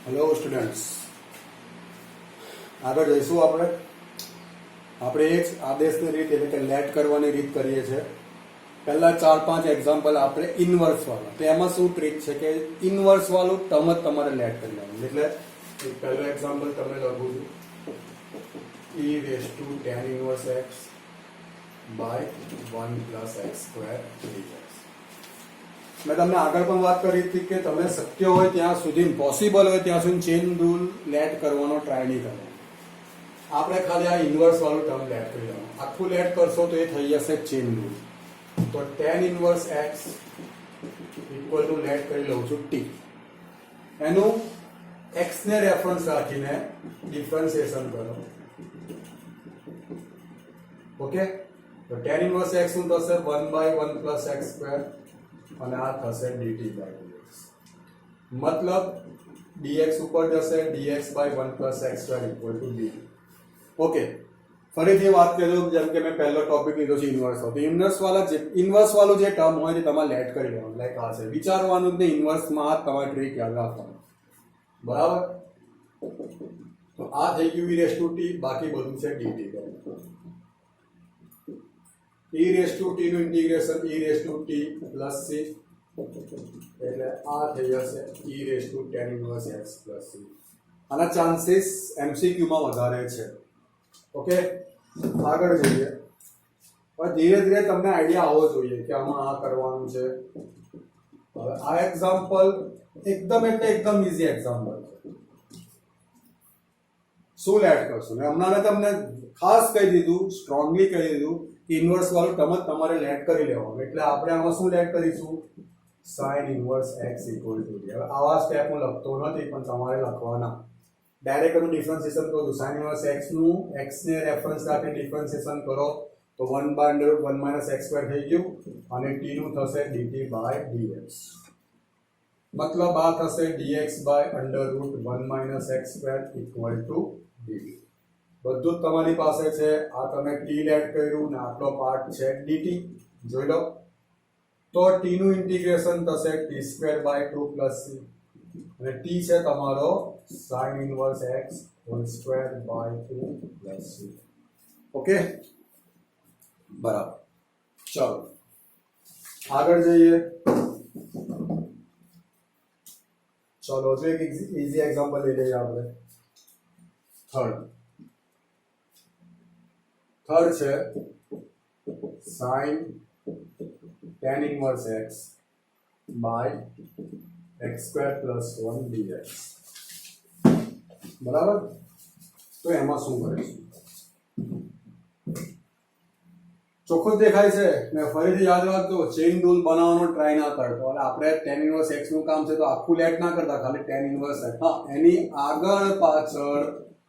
Hello students, આગળ જઈશું આપણે એ જ આદેશની રીત એટલે કે લેટ કરવાની રીત કરીએ છીએ. પહેલાં 4-5 એક્ઝામ્પલ આપણે ઇનવર્સવાળા, તો એમાં શું ટ્રીક છે કે ઇનવર્સવાળું ટર્મ જ તમારે લેટ કરી લેવાનું. એટલે પહેલું એક્ઝામ્પલ તમે લખું છું, e raise to tan inverse x by 1 plus x square dx. મેં તમને આગળ પણ વાત કરી હતી કે તમે શક્ય હોય ત્યાં સુધી, પોસિબલ હોય ત્યાં સુધી ચેન રૂલ લેટ કરવાનો ટ્રાય નહીં કરવાનો. આપણે ખાલી આ ઇન્વર્સ વાળું ટર્મ લેટ કરી લેવાનું. આખું લેટ કરશો તો એ થઈ જશે ચેન રૂલ. તો tan inverse x equal to let કરી લઉં છું t. એનું x ને રેફરન્સ રાખીને ડિફરન્સિએશન કરો. ઓકે, તો tan ઇન્વર્સ x શું થશે? 1/1 પ્લસ એક્સ સ્ક્વેર અને આ થશે dt બાય dx. મતલબ dx ઉપર જશે, dx by 1 plus x square equal to dt. Okay, ફરીથી વાત કરું, જેમ કે મેં પહેલો ટોપિક લીધો છે ઇન્વર્સ વાળો. ઇન્વર્સ વાળું જે ટર્મ હોય તે તમારે લેટ કરી લેવાનું. લાઈક આ છે, વિચારવાનું જ નહીં, ઇન્વર્સમાં તમારે ટ્રીક યાદ રાખવાનું. બરાબર? તો આ થઈ ગયું e રેઝ ટુ t, બાકી બધું છે dt. e raise to t નું integration e raise to t plus c, એટલે આ થઈ જશે e raise to tan inverse x plus c. આના ચાન્સીસ MCQ માં વધારે છે. ઓકે, આગળ જઈએ. હવે ધીરે ધીરે તમને આઈડિયા આવવો જોઈએ કે આમાં આ કરવાનું છે. હવે આ એક્ઝામ્પલ એકદમ ઇઝી એક્ઝામ્પલ છે. શું લેટ કરશો? મેં હમણાં તમને ખાસ કહી દીધું, સ્ટ્રોંગલી કહી દીધું કે ઇન્વર્સ વાળું ટર્મ જ તમારે લેટ કરી લેવાનું. એટલે આપણે આમાં શું લેટ કરીશું? sin inverse x equal two d. હવે આવા સ્ટેપ હું લખતો નથી, પણ તમારે લખવાના. ડાયરેક્ટ એનું ડિફરન્સિએશન કરું. sin ઇન્વર્સ x નું x ને રેફરન્સ રાખીને ડિફરન્સિએશન કરો તો 1/1 માઇનસ એક્સ સ્ક્વેર થઈ ગયું, અને t નું થશે dt બાય dx. મતલબ આ થશે dx by √1 minus x square equal to dt. બધું જ તમારી પાસે છે. આ તમે t લેટ કર્યું ને આટલો પાર્ટ છે dt. જોઈ લો. તો t નું ઇન્ટિગ્રેશન થશે t² બાય 2 પ્લસ c, અને t છે તમારો sin inverse x whole square by 2 plus c. Okay, બરાબર. ચલો આગળ જઈએ. ચલો તો એક ઇઝી એક્ઝામ્પલ લઈ લઈએ આપણે. થર્ડ છે sin tan inverse x by x square plus 1 dx. બરાબર? તો એમાં શું કરીશું? ચોખ્ખું દેખાય છે ને? ફરીથી યાદ રાખજો, ચેઇન રૂલ બનાવવાનો ટ્રાય ના કરતો. અને આપણે tan ઇન્વર્સ x નું કામ છે તો આખું લેટ ના કરતા, ખાલી tan ઇન્વર્સ x. હા, એની આગળ પાછળ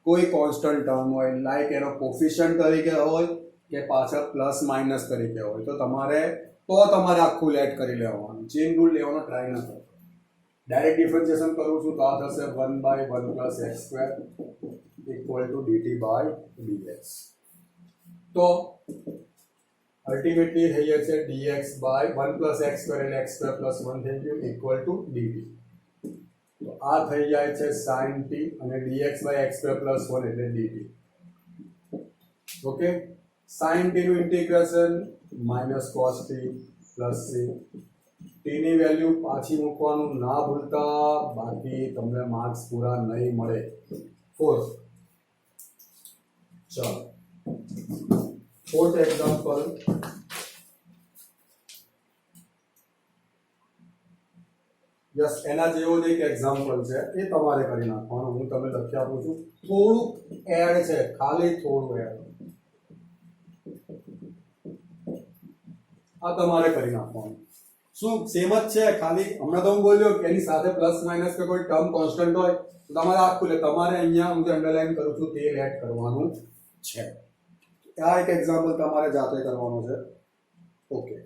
કોઈ કોન્સ્ટન્ટ ટર્મ હોય, લાઈક એનો કોફિશિયન્ટ તરીકે હોય કે પાછળ પ્લસ માઇનસ તરીકે હોય, તો તમારે આખું લેટ કરી લેવાનું. ચેઇન રૂલ લેવાનો ટ્રાય ના કરતો. ડાયરેક્ટ ડિફરન્સિએશન કરું છું તો આ થશે 1/1 plus x square equal to dt by dx. તો અલ્ટિમેટલી થઈ જશે dx by 1 plus x square એટલે x સ્ક્વેર પ્લસ 1 થઈ ગયું ઇક્વલ ટુ dt. તો આ થઈ જાય છે sin t, અને dx by x square plus 1 એટલે dt. ઓકે, sin t નું integration minus cos t plus c. t ની વેલ્યુ પાછી મૂકવાનું ના ભૂલતા, બાકી તમને માર્ક્સ પૂરા નહીં મળે. 4th. ચલો, 4th એક્ઝામ્પલ. યસ, એના જેવો જ એક એક્ઝામ્પલ છે, એ તમારે કરી નાખવાનું. હું તમને લખી આપું છું. થોડું એડ છે, ખાલી થોડું એડ. આ તમારે કરી નાખવાનું. શું સેમ જ છે? ખાલી હમણાં તો હું બોલ્યો કે એની સાથે પ્લસ માઇનસ કે કોઈ ટર્મ કોન્સ્ટન્ટ હોય તો તમારે આખું લે. તમારે અહીંયા હું જે અંડરલાઈન કરું છું તે લેટ કરવાનું છે. આ એક એક્ઝામ્પલ તમારે જાતે કરવાનું છે. ઓકે,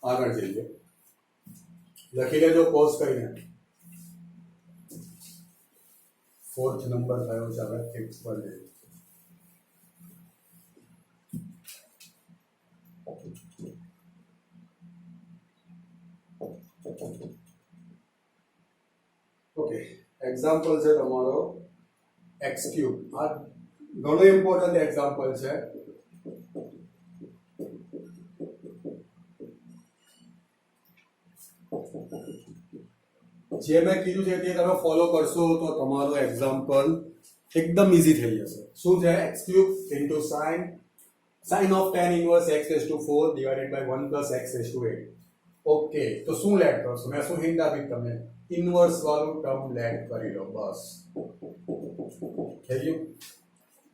આગળ જઈએ. લખી લેજો પોઝ કરીને. 4th નંબર થયો છે. હવે 5th પર જઈએ. એક્ઝામ્પલ છે તમારો x ક્યુબ. આ ઘણો ઇમ્પોર્ટન્ટ એક્ઝામ્પલ છે. જે મેં કીધું છે તે તમે ફોલો કરશો તો તમારો એક્ઝામ્પલ એકદમ ઈઝી થઈ જશે. શું છે? x cube into sin of tan inverse x raised to 4 divided by 1 plus x raised to 8. Okay, તો શું લેટ કરશો? મેં શું હિન્ટ આપી તમને? ઇન્વર્સ વાળું ટર્મ લેટ કરી લો, બસ થઈ ગયું.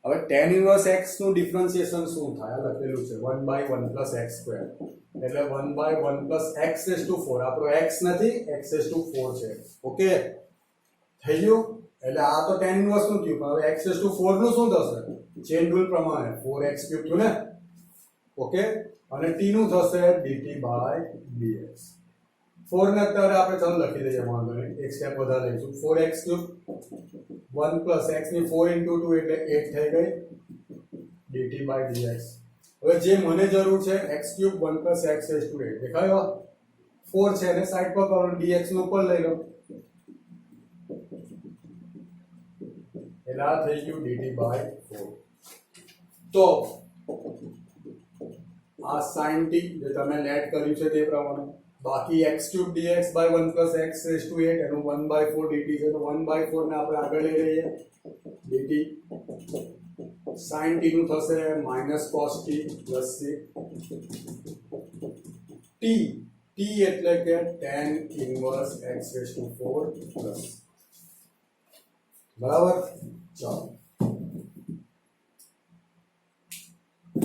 હવે tan inverse x નું ડિફરન્શિએશન શું થાય? લખેલું છે 1/1 plus x square, એટલે 1/1 plus x raised to 4. આપણો x નથી, x raised to 4 છે. ઓકે, થઈ ગયું. એટલે આ તો tan inverse નું થયું, પણ હવે x raised to 4 નું શું થશે? ચેન રૂલ પ્રમાણે 4x ક્યુબ થયું ને. ઓકે, અને t નું થશે dt by dx. 4 ને અત્યારે આપણે ચાલો લખી દઈએ, વાંધો નહીં, એક સ્ટેપ વધારે લઈશું. 4x ક્યુબ 1 plus x ની 4 into 2 એટલે 8 થઈ ગઈ dt by dx. હવે જે મને જરૂર છે x cube 1 plus x raised to 8 દેખાયો? 4 છે ને સાઈડ પર કરો, dx નો ઉપર લઈ લો એટલે આ થઈ ગયું dt by 4. તો આ sin t જે તમે લેટ કર્યું છે તે પ્રમાણે, બાકી x cube dx by 1 plus x raised to 8 એનું 1/4 dt છે, તો 1/4 ને આપણે આગળ લઈ લઈએ dt. sin t નું થશે minus cos t plus c. t એટલે કે tan inverse x raised to 4 plus. બરાબર, ચાલો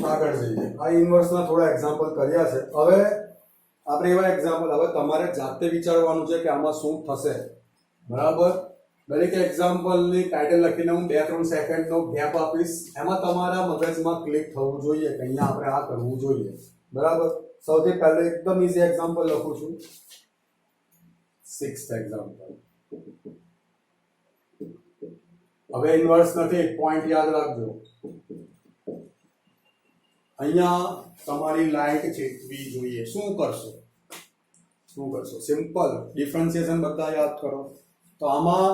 આગળ જઈએ. આ ઇન્વર્સ ના થોડા એક્ઝામ્પલ કર્યા છે. હવે આપણે એવા એક્ઝામ્પલ, હવે તમારે જાતે વિચારવાનું છે કે આમાં શું થશે. બરાબર, દરેક એક્ઝામ્પલની ટાઇટલ લખીને હું 2-3 સેકન્ડનો ગેપ આપીશ. એમાં તમારા મગજમાં ક્લિક થવું જોઈએ કે અહીંયા આપણે આ કરવું જોઈએ. બરાબર, સૌથી પહેલે એકદમ ઈઝી એક્ઝામ્પલ લખું છું, 6th એક્ઝામ્પલ. હવે ઇન્વર્સ નથી, પોઈન્ટ યાદ રાખજો. અહીંયા તમારી લાઈટ ચેતવી જોઈએ. શું કરશો? સિમ્પલ ડિફરન્શિએશન બધા યાદ કરો. તો આમાં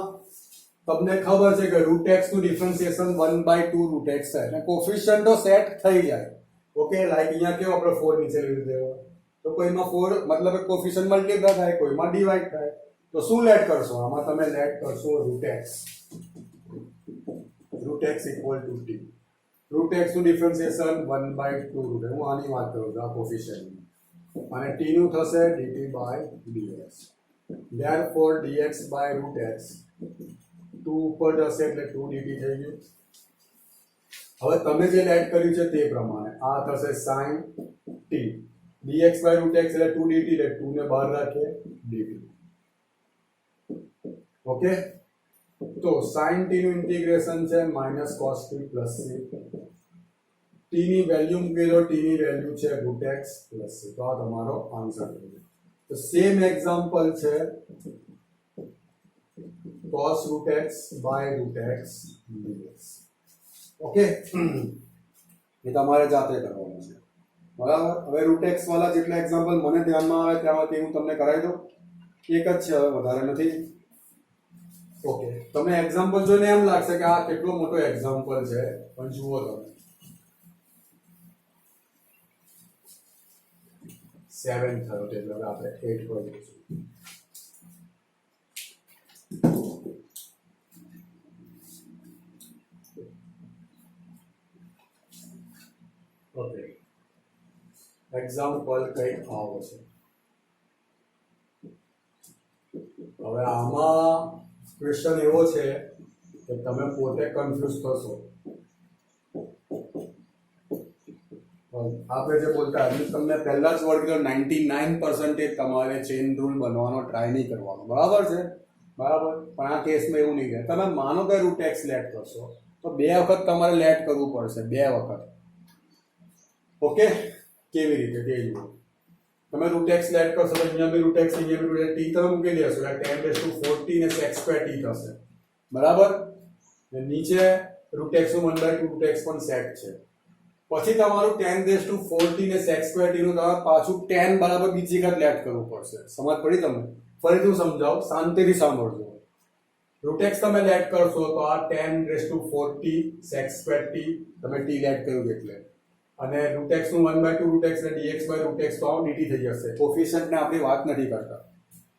તમને ખબર છે કે રૂટ x નું ડિફરન્શિએશન 1/2 રૂટ x થાય અને કોફિશિયન્ટો સેટ થઈ જાય. ઓકે, લાઈક અહીંયા કેવો આપણે 4 નીચે લીધી દેવો, તો કોઈમાં 4 મતલબ કોફિશિયન્ટ મલ્ટીપ્લાય થાય, કોઈમાં ડિવાઈડ થાય. તો શું લેટ કરશો? આમાં તમે લેટ કરશો root x equal to t. Root x નું ડિફરન્શિએશન 1/2 રૂટ. હું આની વાત કરું છું, આ કોફિશિયન્ટ. અને t નું થશે dt by dx. therefore dx by root x 2 ઉપર જશે એટલે 2 dt થઈ ગયું. હવે તમે જે લેટ કર્યું છે તે પ્રમાણે આ થશે sin t. dx by root x એટલે 2 dt, એટલે 2 ને બહાર રાખીએ dt. ઓકે, તો sin t નું ઇન્ટિગ્રેશન છે minus cos t plus c. t ની વેલ્યુ મૂકી દો, t ની વેલ્યુ છે root x plus c. તો આ તમારો આન્સર થઈ ગયો. તો સેમ એક્ઝામ્પલ છે cos root x by root x dx. Okay, એ તમારે જાતે કરવાનું છે. બરાબર, હવે root x વાળા જેટલા એક્ઝામ્પલ મને ધ્યાનમાં આવે ત્યાંમાંથી હું તમને કરાવી દઉં. એક જ છે, હવે વધારે નથી. ઓકે, તમને એક્ઝામ્પલ જોઈને એમ લાગશે કે આ કેટલો મોટો એક્ઝામ્પલ છે, પણ જુઓ તમે 7 થયો એટલે હવે આપણે 8 પર જઈશું. ઓકે, એક્ઝામ્પલ કંઈક આવો છે. હવે આમાં ક્વેશ્ચન એવો છે કે તમે પોતે કન્ફ્યુઝ થશો. આપણે જે બોલતા હતા તમને પહેલા જ વર્ડ કીધો 99% તમારે ચેન રૂલ બનવાનો ટ્રાય નહીં કરવાનો. બરાબર છે? બરાબર, પણ આ કેસમાં એવું નહીં થાય. તમે માનો કે રૂટ એક્સ લેટ કરશો તો 2 વખત તમારે લેટ કરવું પડશે, 2 વખત. ઓકે, કેવી રીતે તે જુઓ. તમે રૂટ એક્સ લેટ કરશો તો અહીંયા બી રૂટ એક્સ, અહીંયા બી રૂટ એક્સ, ટી તમે મૂકી દેશો એટલે 10⁻⁴ ને sec² t થશે. બરાબર, ને નીચે રૂટ એક્સ નું 1/2 રૂટ એક્સ પણ સેટ છે. પછી તમારું 10⁻⁴ ને sec² t નું તમારે પાછું 10 બરાબર બીજી વખત લેટ કરવું પડશે. સમજ પડી તમને? ફરીથી હું સમજાવું, શાંતિથી સાંભળજો. રૂટ x તમે લેટ કરશો તો આ 10⁴t sec² t તમે t લેટ કર્યું એટલે અને રૂટ x નું 1/2 રૂટ x ને dx/રૂટ x તો dt થઈ જશે. કોફિશિયન્ટ ને આપણે વાત નથી કરતા.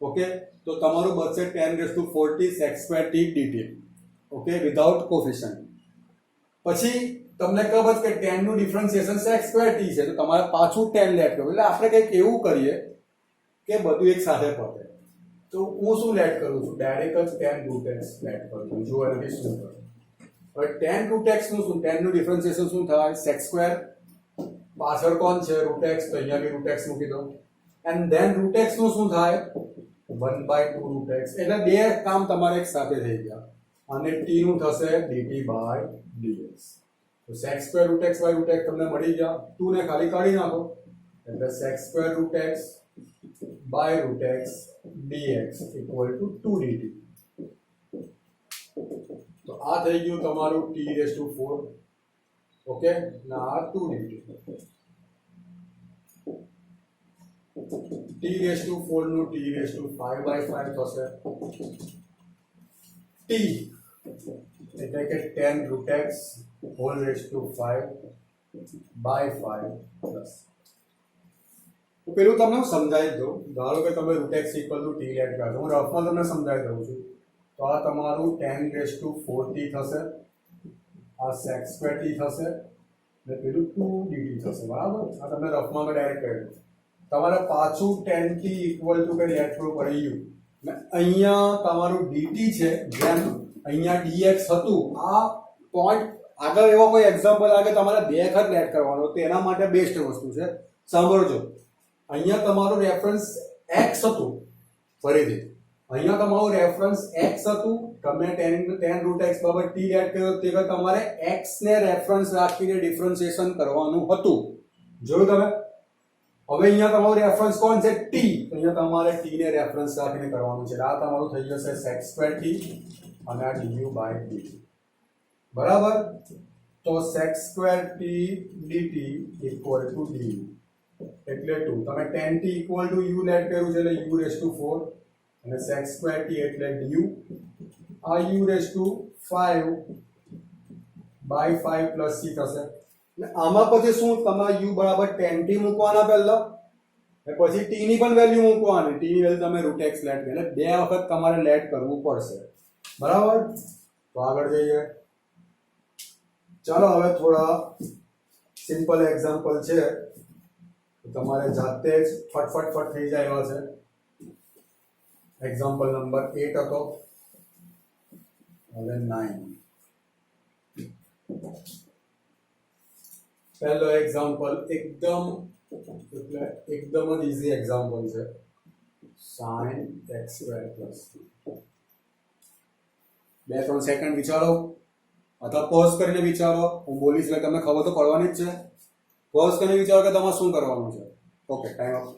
ઓકે, તો તમારું બચશે 10⁴t sec² t dt. Okay, without coefficient. પછી તમને ખબર છે કે 10 નું ડિફરન્શિએશન sec² t છે, તો તમારે પાછું 10 લેટ કરવું. એટલે આપણે કંઈક એવું કરીએ કે બધું એક સાથે પતે. તો હું શું લેટ કરું છું? ડાયરેક્ટ જ 10 રૂટ x લેટ કરું છું. જો એનાથી શું કરું? હવે 10 રૂટ x નું શું? 10 નું ડિફરન્શિએશન શું થાય? sec². પાછળ કોણ છે? રૂટ x, તો અહીંયા બી રૂટ x મૂકી દો. એન્ડ ધેન રૂટ x નું શું થાય? 1/2 રૂટ x. એટલે બે કામ તમારે એક સાથે થઈ ગયા. અને t નું થશે dt/dx. તો sec² root x by root x તમને મળી ગયા. 2 ને ખાલી કાઢી નાખો એટલે sec² root x by root x dx equal to 2 dt. તો આ થઈ ગયું તમારું t⁴. ઓકે, ના આ 2 dt. t⁴ નું t⁵/5 થશે. t એટલે કે 10 root x whole raise to 5/5 plus. તો પેલું તમને હું સમજાવી દઉં. ધારો કે તમે root x equal to t let કરો. હું રફમાં તમને સમજાવી દઉં છું. તો આ તમારું 10⁴t થશે, આ sec² t થશે ને પેલું 2 dt થશે. બરાબર? આ તમને રફમાં મેં ડાયરેક્ટ કહ્યું. તમારે પાછું 10t ઇક્વલ ટુ કે લેટ કરવું પડી ગયું ને અહીંયા તમારું dt છે, જેમ અહીંયા dx હતું. આ પોઈન્ટ આગળ એવો કોઈ એક્ઝામ્પલ આવે તમારે બે વખત લેટ કરવાનો, તો એના માટે બેસ્ટ વસ્તુ છે. સાંભળજો, અહીંયા તમારું રેફરન્સ x હતું. ફરીથી અહીંયા તમારું રેફરન્સ x હતું. તમે 10 રૂટ x બરાબર t લેટ કર્યો તે તમારે x ને રેફરન્સ રાખીને ડિફરન્શિએશન કરવાનું હતું. જોયું તમે? હવે અહીંયા તમારું રેફરન્સ કોણ છે? t. અહીંયા તમારે t ને રેફરન્સ રાખીને કરવાનું છે. આ તમારું થઈ જશે sec² t અને આ du/dt. બરાબર? તો sec² t dt equal to du એટલે 2. તમે 10t equal to u late કર્યું છે એટલે u⁴ અને sec² t એટલે du. આ u⁵/5 પ્લસ c થશે. અને આમાં પછી શું? તમારે u બરાબર 10t મૂકવાના પહેલા અને પછી t ની પણ વેલ્યુ મૂકવાની. t ની વેલ્યુ તમે રૂટ x લેટ કરી એટલે બે વખત તમારે લેટ કરવું પડશે. બરાબર? તો આગળ જઈએ. ચાલો હવે થોડા સિમ્પલ એક્ઝામ્પલ છે, તમારે જાતે જ ફટફટ થઈ જાય એવા છે. એક્ઝામ્પલ નંબર 8 હતો, હવે 9. પહેલો એક્ઝામ્પલ એકદમ જ ઈઝી એક્ઝામ્પલ છે. sin x² પ્લસ 2-3 સેકન્ડ વિચારો અથવા પોઝ કરીને વિચારો. હું બોલીશ એટલે તમને ખબર તો પડવાની જ છે. પોઝ કરીને વિચારો કે તમારે શું કરવાનું છે. Okay, time up.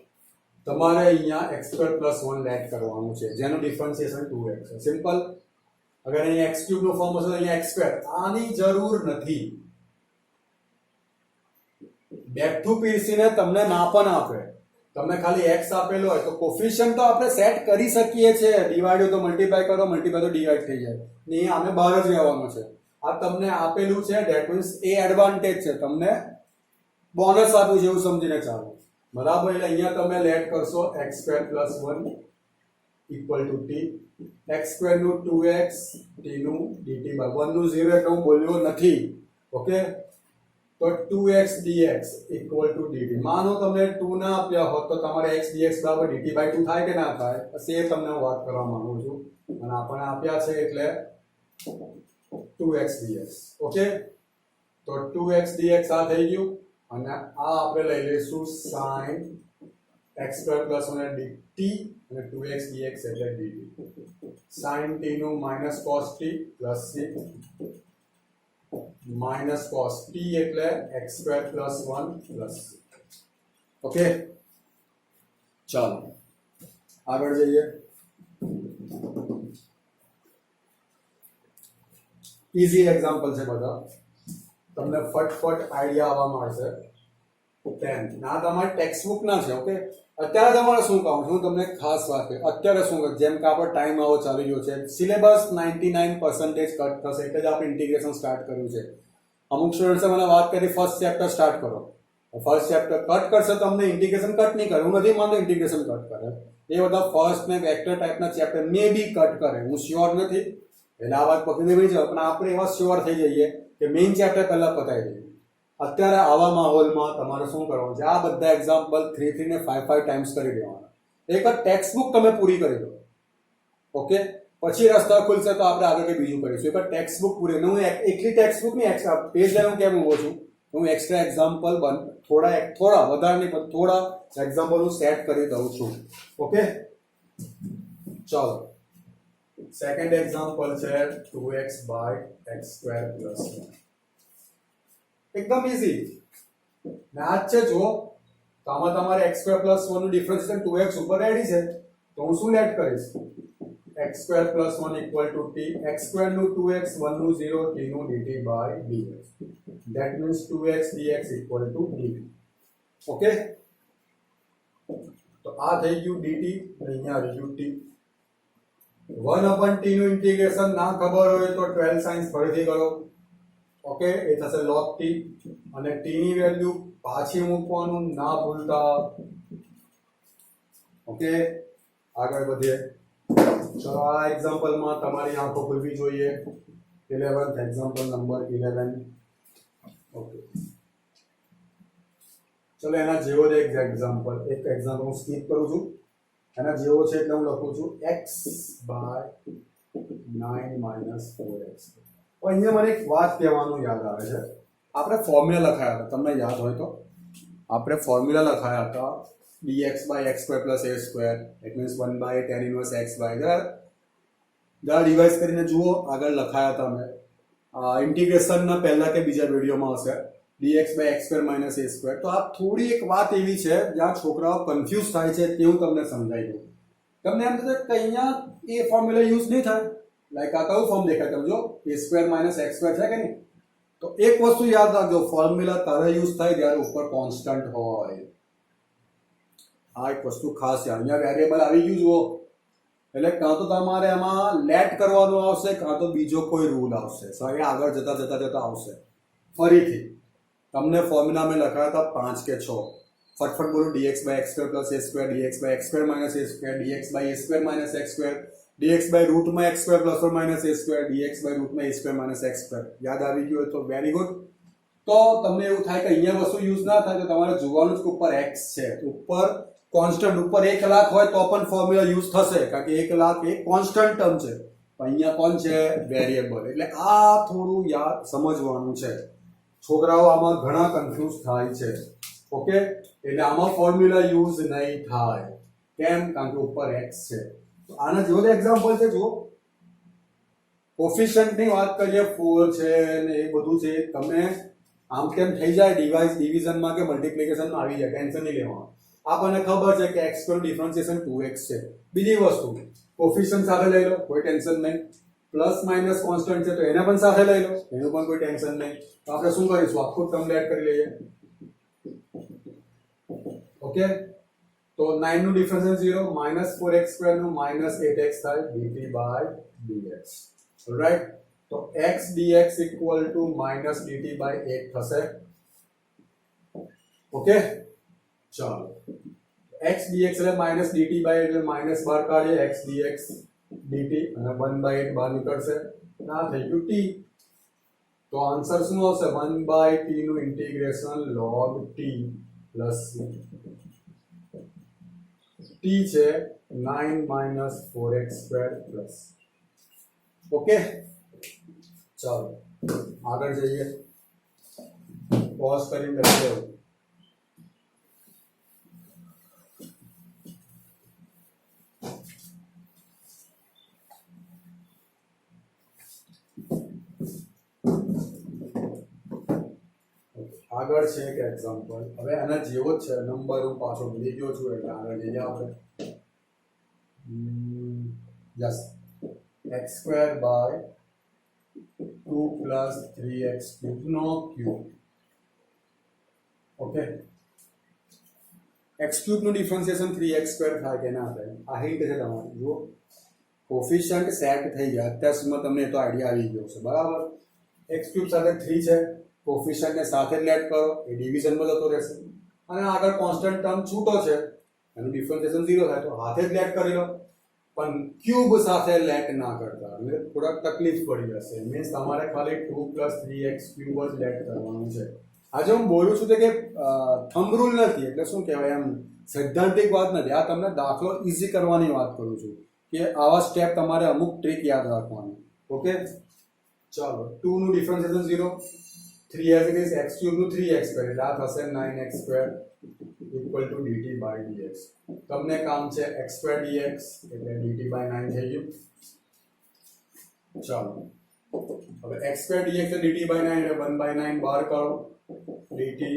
તમારે અહીંયા x² પ્લસ 1 લેટ કરવાનું છે, જેનું ડિફરન્શિએશન 2x છે. સિમ્પલ. અગર અહીંયા x³ નો ફોર્મ હશે તો અહીંયા x². આની જરૂર નથી. બેક ટુ પીસીને તમને ના પણ આપે, તમને ખાલી x આપેલો હોય તો કોફિશિયન્ટ તો આપણે સેટ કરી શકીએ છીએ. ડિવાઇડ તો મલ્ટીપ્લાય કરો, મલ્ટીપ્લાય તો ડિવાઇડ થઈ જાય. ને આને બહાર જ રહેવાનું છે. આ તમને આપેલું છે, ધેટ મીન્સ એ એડવાન્ટેજ છે. તમને બોનસ આપ્યું છે એવું સમજીને ચાલો. બરાબર? એટલે અહીંયા તમે લેટ કરશો x² plus 1 equal to t. x² નું 2x, t નું dt/1 નું 0 એટલે હું બોલ્યો નથી. ઓકે, તો 2x dx equal to dt. માનો તમને 2 ના આપ્યા હોત તો તમારે x dx બરાબર dt/2 થાય કે ના થાય? બસ એ તમને હું વાત કરવા માંગુ છું. અને આપણને આપ્યા છે એટલે 2x dx. ઓકે, તો 2x dx આ થઈ ગયું અને આ આપણે લઈ લઈશું sin x² પ્લસ 1 dt અને 2x dx એટલે dt. sin t નું minus cos t plus c minus cos t એટલે x² plus 1 plus c. Okay, ચાલો આગળ જઈએ. ઇઝી એક્ઝામ્પલ છે બધા, તમને ફટફટ આઈડિયા આવવા મળશે. 10 ના તમારી ટેક્સ્ટ બુક ના છે. ઓકે, અત્યારે તમારે શું કહું છું, તમને ખાસ વાત છે. અત્યારે શું કહું, જેમ કે આપણો ટાઈમ આવો ચાલી રહ્યો છે, સિલેબસ 99% કટ થશે એટલે જ આપણે ઇન્ટિગ્રેશન સ્ટાર્ટ કર્યું છે. અમુક સ્ટુડન્ટ્સે મને વાત કરી ફર્સ્ટ ચેપ્ટર સ્ટાર્ટ કરો. ફર્સ્ટ ચેપ્ટર કટ કરશે તો અમને ઇન્ટિગ્રેશન કટ નહીં કરે. હું નથી માનતો ઇન્ટિગ્રેશન કટ કરે. એ બધા ફર્સ્ટ ને વેક્ટર ટાઈપના ચેપ્ટર મે બી કટ કરે, હું શ્યોર નથી. એટલે આ વાત પકડીને મળી જાય, પણ આપણે એવા શ્યોર થઈ જઈએ કે મેઇન ચેપ્ટર પહેલા પતાવી દઈએ. અત્યારે આવા માહોલમાં તમારે શું કરવાનું છે, આ બધા એક્ઝામ્પલ 3 ને 5 ટાઈમ્સ કરી દેવાના. એક ટેક્સ્ટ બુક તમે પૂરી કરી દો. ઓકે, પછી રસ્તા ખુલશે તો આપણે આગળ કંઈ બીજું કરીશું. એક ટેક્સ્ટ બુક પૂરી, હું એકલી ટેક્સ્ટ બુક નહીં, એક્સ્ટ્રા પેજ લઈને હું કેમ ઊભો છું, હું એક્સ્ટ્રા એક્ઝામ્પલ થોડા વધારે નહીં પણ થોડા એક્ઝામ્પલ હું સેટ કરી દઉં છું. ઓકે, ચાલો સેકન્ડ એક્ઝામ્પલ છે 2x બાય x² પ્લસ 1. એકદમ ઇઝી મેથ છે. જુઓ, તો આમાં તમારે x² પ્લસ 1 નું ડિફરન્શિએશન 2x ઉપર રેડી છે, તો હું શું લેટ કરીશ, x² plus 1 equal to t, x² નું 2x, 1 નું 0, t નું dt by dx. That means 2x dx equal to dt. Okay, તો આ થઈ ગયું dt, અહીંયા આવી ગયું t. 1/t નું ઇન્ટિગ્રેશન ના ખબર હોય તો 12 સાયન્સ ફરીથી કરો. ઓકે, એ થશે log t, અને t ની વેલ્યુ પાછી મૂકવાનું ના ભૂલતા. ઓકે, આગળ વધીએ. ચલો, આ એક્ઝામ્પલમાં તમારી આંખો ખુલવી જોઈએ. 11th example number 11. ઓકે, ચલો એના જેવો જ એક એક્ઝામ્પલ હું સ્કીપ કરું છું. એના જેવો છે એટલે હું લખું છું x બાય 9 માઇનસ 4x. અહીંયા મને એક વાત કહેવાનું યાદ આવે છે. આપણે ફોર્મ્યુલા લખાયા હતા, તમને યાદ હોય તો આપણે ફોર્મ્યુલા લખાયા હતા dx by x² plus a square, it means 1 by tan inverse x by જરા રિવાઇઝ કરીને જુઓ, આગળ લખાયા હતા મેં. ઇન્ટિગ્રેશનના પહેલા કે બીજા વિડીયોમાં હશે, dx by x² minus a square. તો આ થોડી એક વાત એવી છે જ્યાં છોકરાઓ કન્ફ્યુઝ થાય છે, તે હું તમને સમજાવી દઉં. તમને એમ થશે કે અહીંયા એ ફોર્મ્યુલા યુઝ નહીં થાય, લાઈક આ કયું ફોર્મ દેખાય તમે જો, a² માઇનસ x² છે કે નહીં. તો એક વસ્તુ યાદ રાખજો, ફોર્મ્યુલા ત્યારે યુઝ થાય જ્યારે ઉપર કોન્સ્ટન્ટ હોય. આ એક વસ્તુ ખાસ યાદ, અહીંયા વેરિયેબલ આવી ગયું જુઓ, એટલે કાં તો તમારે એમાં લેટ કરવાનું આવશે, કાં તો બીજો કોઈ રૂલ આવશે. એ આગળ જતા આવશે. ફરીથી તમને ફોર્મ્યુલા મેં લખાયા હતા 5 કે 6. ફટફટ બોલો, dx by x² plus a square, dx by x² minus a square, dx by a square minus x square, dx by રૂટમાં x square plus or minus a square, dx by રૂટમાં a square minus x square. યાદ આવી ગયું હોય તો very good. તો તમને એવું થાય કે અહીંયા વસ્તુ યુઝ ના થાય તો તમારે જોવાનું જ કે ઉપર x છે, ઉપર કોન્સ્ટન્ટ, ઉપર 1 લાખ હોય તો પણ ફોર્મ્યુલા યુઝ થશે, કારણ કે 1 લાખ એ કોન્સ્ટન્ટ ટર્મ છે. અહીંયા કોણ છે, વેરિયેબલ. એટલે આ થોડું યાદ સમજવાનું છે. છોકરાઓ આમાં ઘણા કન્ફ્યુઝ થાય છે. ઓકે, એટલે આમાં ફોર્મ્યુલા યુઝ નહીં થાય. કેમ? કારણ કે ઉપર x છે. તો આના જેવો જ એક્ઝામ્પલ છે. જુઓ, કોફિશિયન્ટની વાત કરીએ, 4 છે ને એ બધું છે, તમે આમ કેમ થઈ જાય, ડિવિઝનમાં કે મલ્ટિપ્લિકેશનમાં આવી જાય, ટેન્શન નહીં લેવાનું. આપણને ખબર છે કે x નું ડિફરન્શિએશન 2x છે. બીજી વસ્તુ, કોફિશિયન્ટ સાથે લઈ લો, કોઈ ટેન્શન નહીં. પ્લસ માઇનસ કોન્સ્ટન્ટ છે તો એને પણ સાથે લઈ લો, એનું પણ કોઈ ટેન્શન નહીં. તો આપણે શું કરીશું, આખું ટર્મ એડ કરી લઈએ. ઓકે, તો 9 નું ડિફરન્સ 0, માઇનસ 4x² નું માઇનસ 8x થાય, dt બાય dx. રાઈટ, તો x dx equal to minus dt by 8 થશે. ઓકે, ચાલો, x dx એટલે માઇનસ dt બાય 8 એટલે માઇનસ બહાર કાઢીએ, x dx dt અને 1 બાય 8 બહાર નીકળશે, ના થઈ ગયું t. તો આન્સર શું આવશે, 1 બાય t નું integration log t plus t છે 9 માઇનસ 4x² પ્લસ. ઓકે, ચાલો આગળ જઈએ. પોઝ કરીને લખી દઉં. આગળ છે એક એક્ઝામ્પલ, હવે આના જેવો જ છે, નંબર હું પાછો ભૂલી ગયો છું એટલે આગળ જઈએ આપણે. Yes, x² by 2 plus 3x³ નો ક્યુબ. ઓકે, એક્સ ક્યુબનું ડિફરન્સિએશન 3x² થાય કે ના થાય? આ હિન્ટ છે તમારી. જુઓ, કોફિશિયન્ટ સેટ થઈ ગયા અત્યાર સુધીમાં, તમને તો આઈડિયા આવી ગયો છે બરાબર. એક્સ ક્યુબ સાથે 3 છે, કોફિશિયન્ટને સાથે જ લેટ કરો, એ ડિવિઝનમાં જતો રહેશે. અને આગળ કોન્સ્ટન્ટ ટર્મ છૂટો છે, એનું ડિફરન્સિએશન 0 થાય, તો હાથે જ લેટ કરી લો. પણ ક્યુબ સાથે લેટ ના કરતા, એટલે થોડાક તકલીફ પડી જશે. મીન્સ તમારે ખાલી 2 + 3x³ જ લેટ કરવાનું છે. આજે હું બોલું છું કે થંબ રૂલ નથી, એટલે શું કહેવાય, એમ સૈદ્ધાંતિક વાત નથી. આ તમને દાખલો ઇઝી કરવાની વાત કરું છું કે આવા સ્ટેપ તમારે અમુક ટ્રીક યાદ રાખવાની. ઓકે, ચાલો. 2 નું differentiation 0, 3 as it is, x³ નું 3x² એટલે આ થશે 9x² = dt/dx. તમને કામ છે x² dx એટલે dt/9 થઈ ગયું. ચાલો, હવે x² dx એટલે dt/9 એટલે 1/9 બહાર કાઢો, dt/t³.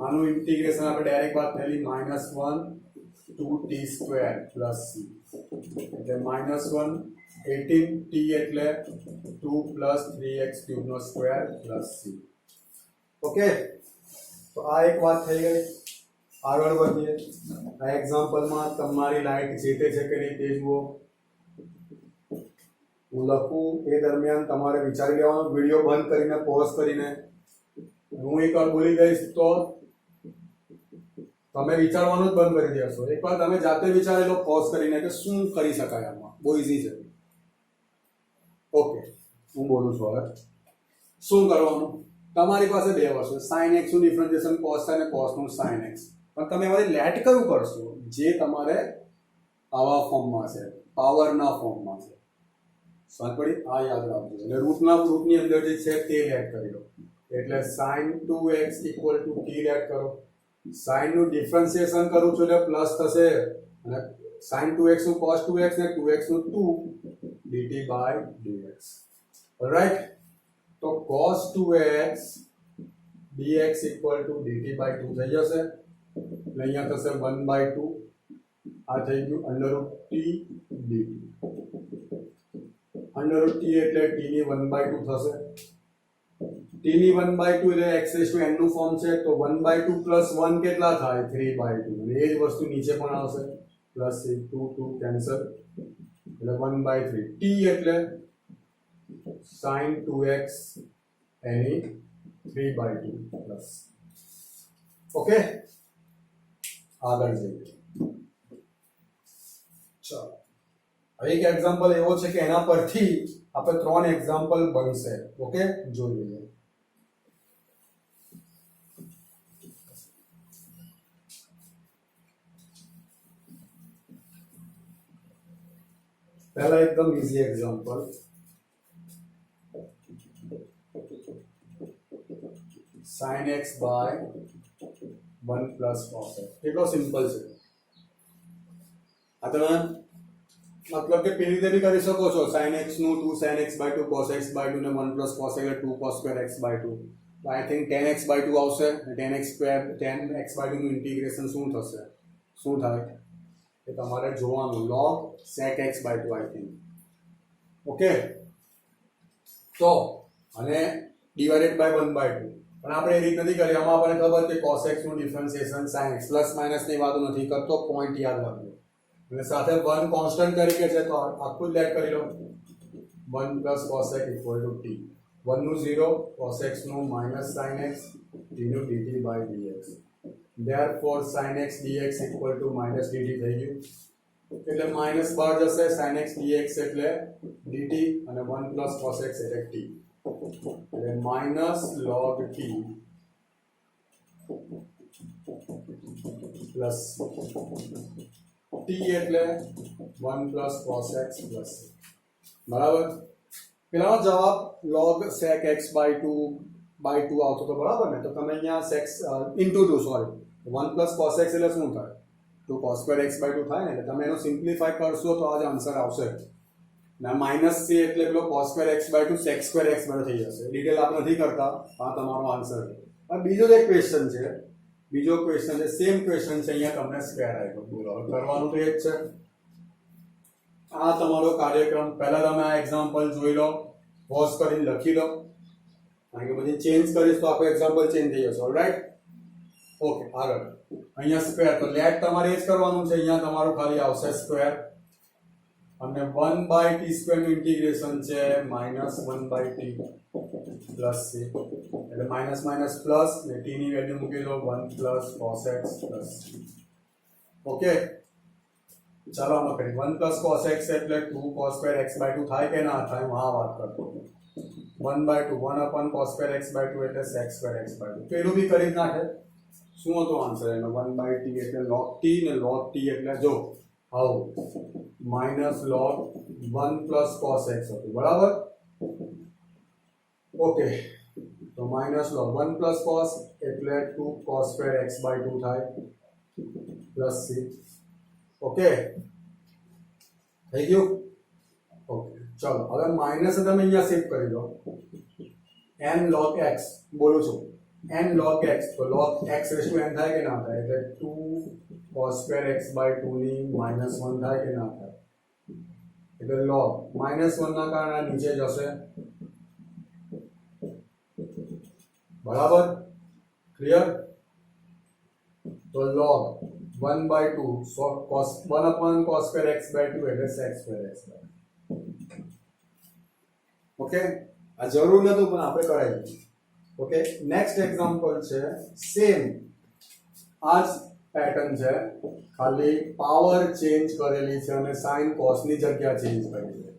આનું ઇન્ટિગ્રેશન આપણે ડાયરેક્ટ વાત થયેલી -1 2t² + c એટલે -1 18t એટલે 2 + 3x³ + c. ઓકે, તો આ એક વાત થઈ ગઈ. આગળ વધીએ. આ એક્ઝામ્પલમાં તમારી લાઈટ જીતે છે કે નહીં તે જુઓ. હું લખું એ દરમિયાન તમારે વિચારી લેવાનું, વિડીયો બંધ કરીને પોઝ કરીને. હું એકવાર બોલી દઈશ તો તમે વિચારવાનું જ બંધ કરી દેશો. એકવાર તમે જાતે વિચારી લો પોઝ કરીને કે શું કરી શકાય આમાં. બહુ ઇઝી છે. ઓકે, હું બોલું છું. હવે શું કરવાનું? તમારી પાસે બે વસ્તુ, sin x નું ડિફરન્સિએશન cos અને cos નું sin x. પણ તમે હવે લેટ કયું કરશો? જે તમારે આવા ફોર્મમાં છે, પાવરના ફોર્મમાં છે. સમજ પડી? આ યાદ રાખજો. એટલે રૂટની અંદર જે છે તે લેટ કરી લો. એટલે sin 2x = t લેટ કરો. sin નું ડિફરન્સિએશન કરું છું એટલે પ્લસ થશે, અને sin 2x નું cos 2x ને 2x નું 2 dt/dx. રાઈટ? તો cos 2x dx = dt/2 થઈ જશે. એટલે અહીંયા થશે 1/2. આ થઈ ગયું √t dt. √t એટલે t ની 1/2 થશે. t ની 1/2 એટલે x⁴n નું ફોર્મ છે, તો 1/2 + 1 કેટલા થાય? 3/2. અને એ જ વસ્તુ નીચે પણ આવશે, પ્લસ 2 કેન્સલ એટલે 1/3. t એટલે sin 2x એની 3/2 પ્લસ. ઓકે, આગળ જઈએ. ચાલો, હવે એક એક્ઝામ્પલ એવો છે કે એના પરથી આપણે 3 એક્ઝામ્પલ બનશે. ઓકે, જોઈ લઈએ. પહેલા એકદમ easy example. sin x / 1 + cos x. કેટલો સિમ્પલ છે આ. તમે મતલબ કે પેલી રીતે બી કરી શકો છો. sin x નું 2 sin x/2 cos x/2 ને 1 + cos x એટલે 2 cos² x/2. તો આઈ થિંક 10x/2 આવશે. 10x² નું ઇન્ટિગ્રેશન શું થશે? શું થાય એ તમારે જોવાનું. log sec x/2 I think. Okay, તો અને ડિવાઇડેડ બાય 1/2. પણ આપણે એ રીત નથી કરી. આમાં આપણને ખબર કે cos x નું differentiation sin x plus minus ની વાતો નથી કરતો. પોઈન્ટ યાદ રાખજો. એટલે સાથે 1 કોન્સ્ટન્ટ તરીકે છે તો આખું લેટ કરી લો. 1 + cos x = t. 1 નું 0, cos x નું -sin x, t નું dt/dx. therefore sin x dx = -dt થઈ ગયું. એટલે માઈનસ બહાર જશે. sin x dx એટલે dt અને 1 + cos x એટલે t. એટલે -log t પ્લસ t એટલે 1 + cos x પ્લસ. બરાબર? પેલાનો જવાબ log sec x/2 આવતો તો બરાબર ને? તો તમે અહીંયા sec * 2 સોરી 1 + cos x એટલે શું થાય? 2 cos² x/2 થાય ને. એટલે તમે એનો સિમ્પ્લિફાય કરશો તો આ જ આન્સર આવશે. ના -c એટલે પેલો cos² x/2 sec² x/2 થઈ જશે. ડિટેલ આપણે નથી કરતા. આ તમારો આન્સર છે. હવે બીજો એક ક્વેશ્ચન છે. સેમ ક્વેશ્ચન છે. અહીંયા તમને સ્ક્વેર આવ્યો. બોલો, કરવાનું તો એ જ છે. આ તમારો કાર્યક્રમ. પહેલા તમે આ એક્ઝામ્પલ જોઈ લો, પોઝ કરીને લખી લો. કારણ કે પછી ચેન્જ કરીશ તો આખો એક્ઝામ્પલ ચેન્જ થઈ જશે. ઓલરાઈટ? ઓકે આગળ અહીંયા સ્ક્વેર તો લેટ તમારે એ જ કરવાનું છે અહીંયા તમારું ખાલી આવશે સ્ક્વેર અને 1/t² નું ઇન્ટિગ્રેશન છે -1/t પ્લસ c એટલે માઇનસ માઇનસ પ્લસ ને t ની વેલ્યુ મૂકી દો 1 plus cos x plus okay ચાલો આમાં કરી 1 પ્લસ cos x એટલે 2 cos² x/2 થાય કે ના થાય હું આ વાત કરતો 1/2 1/cos² x/2 એટલે sec² x/2 પેલું બી કરી નાખે શું હતો આન્સર એનો 1/t એટલે log t ને log t એટલે જો આવું minus log 1 plus cos x હતું બરાબર ઓકે તો માઇનસ log 1 પ્લસ cos એટલે 2 cos² x/2 થાય પ્લસ c ઓકે થઈ ગયું ઓકે ચલો હવે માઇનસ તમે અહીંયા શિફ્ટ કરી દો n log x બોલું છું n log x તો log x n થાય કે ના થાય એટલે 2 cos² x/2 ની -1 થાય કે ના થાય એટલે log -1 ના કારણે નીચે જશે બરાબર ક્લિયર તો log 1/2 so cos 1/cos² x/2 એટલે sec² x/2 ઓકે આ જરૂર નતું પણ આપણે કરાવી દીધું ઓકે નેક્સ્ટ એક્ઝામ્પલ છે સેમ આ જ પેટર્ન છે ખાલી પાવર ચેન્જ કરેલી છે અને sin cos ની જગ્યા ચેન્જ કરી છે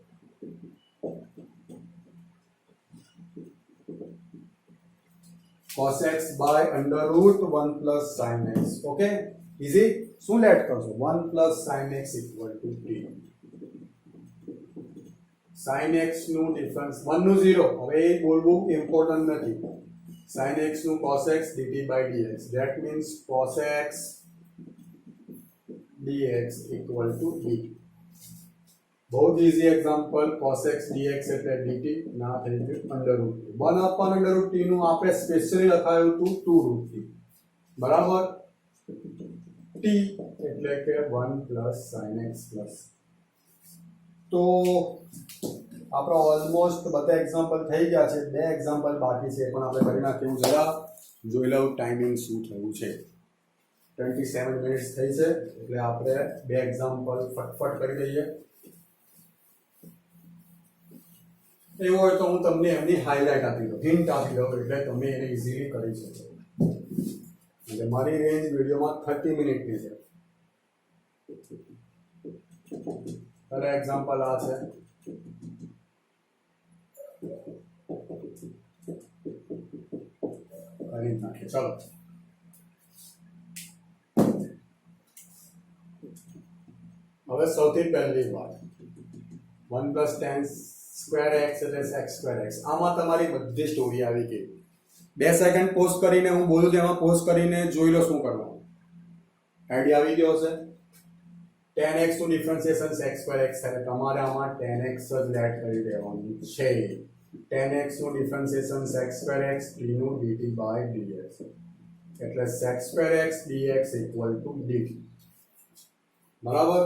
cos x by √1 plus sin x okay easy શું લેટ કરશો 1 plus sin x equal to t sin x નું ડિફરન્સ 1 નું 0 હવે એ બોલવું ઇમ્પોર્ટન્ટ નથી sin x નું cos x dt by dx that means cos x dx equal to dt બહુ જ easy example cos x dx એટલે dt ના થઈ ગયું √1 નું આપણે સ્પેશિયલી લખાયું હતું 2√t બરાબર t એટલે કે 1 plus sin x plus તો આપણો ઓલમોસ્ટ બધા એક્ઝામ્પલ થઈ ગયા છે બે એક્ઝામ્પલ બાકી છે પણ આપણે કરી નાખ્યું જરા જોઈ લઉં ટાઈમિંગ શું થયું છે 27 મિનિટ્સ થઈ છે એટલે આપણે બે એક્ઝામ્પલ ફટફટ કરી દઈએ એવું હોય તો હું તમને એમની હાઇલાઇટ આપી દઉં હિન્ટ આપી દઉં એટલે તમે એને ઇઝીલી કરી શકો એટલે મારી રેન્જ વિડીયોમાં 30 મિનિટની છે અરે એક્ઝામ્પલ આ છે કરી નાખીએ ચાલો હવે સૌથી પહેલી વાત 1 plus tan square x એટલે sec² x આમાં તમારી બધી સ્ટોરી આવી ગઈ 2 સેકન્ડ પોઝ કરીને હું બોલું તેમાં પોઝ કરીને જોઈ લો શું કરવાનું આઈડિયા આવી ગયો છે tan x નું ડિફરન્શિએશન sec² x એટલે તમારે આમાં tan x જ લેટ કરી દેવાનું છે tan x નું ડિફરન્શિએશન sec² x t નું dt by dx એટલે sec² x dx equal to dt બરાબર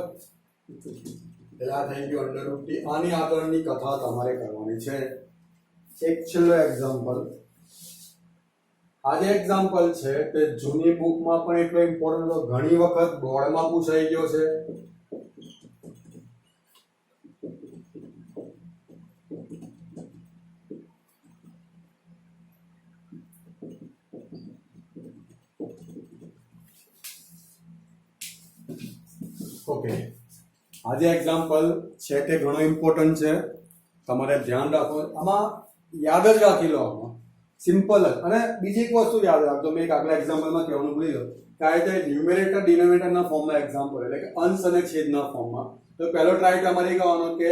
પેલા થઈ ગયું √t આની આગળની કથા તમારે કરવાની છે એક છેલ્લો એક્ઝામ્પલ આજે એક્ઝામ્પલ છે કે જૂની બુકમાં પણ એટલો ઇમ્પોર્ટન્ટ હતો ઘણી વખત બોર્ડમાં પૂછાઈ ગયો છે ઓકે આજે એક્ઝામ્પલ છે તે ઘણો ઇમ્પોર્ટન્ટ છે તમારે ધ્યાન રાખો આમાં યાદ જ રાખી લો આમાં સિમ્પલ જ અને બીજી એક વસ્તુ યાદ રાખજો મેં એક આગલા એક્ઝામ્પલમાં કહેવાનું ભૂલી ગયો કે આ રીતે ન્યુમેરેટર ડિનોમિનેટરના ફોર્મમાં એક્ઝામ્પલ એટલે કે અંશ અને છેદના ફોર્મમાં તો પહેલો ટ્રાય તમારે કહેવાનો કે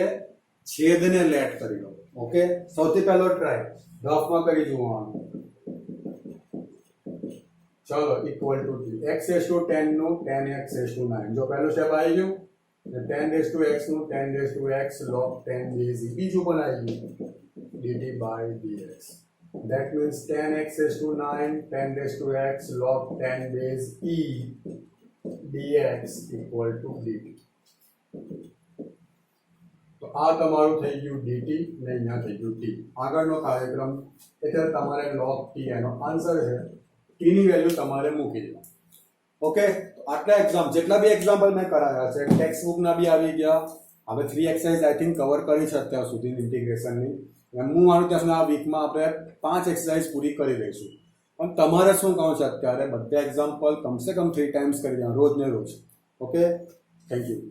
છેદને લેટ કરી લો ઓકે સૌથી પહેલો ટ્રાય રફમાં કરી જોવાનું ચલો ઇક્વલ ટુ t x/10 નું tan x/9 જો પહેલું સ્ટેપ આવી ગયું tan x નું tan x log 10 base બીજું પણ આવી ગયું dt by dx that means tan x/9 tan x log 10 base e dx equal to dt તો આ તમારું થઈ ગયું dt ને અહીંયા થઈ ગયું t આગળનો કાર્યક્રમ એટલે તમારે log t એનો આન્સર છે ટીની વેલ્યુ તમારે મૂકી દેવાની. ઓકે, આટલા એક્ઝામ જેટલા બી એક્ઝામ્પલ મેં કરાવ્યા છે ટેક્સ્ટ બુકના બી આવી ગયા. હવે 3 એક્સરસાઇઝ આઈ થિંક કવર કરી છે અત્યાર સુધી ઇન્ટિગ્રેશનની. હું માનું ત્યાં સુધી આ વીકમાં આપણે 5 એક્સરસાઇઝ પૂરી કરી લઈશું. પણ તમારે શું કહું છે અત્યારે બધા એક્ઝામ્પલ કમસે કમ 3 ટાઈમ્સ કરી દેવા રોજ ને રોજ. Okay, thank you.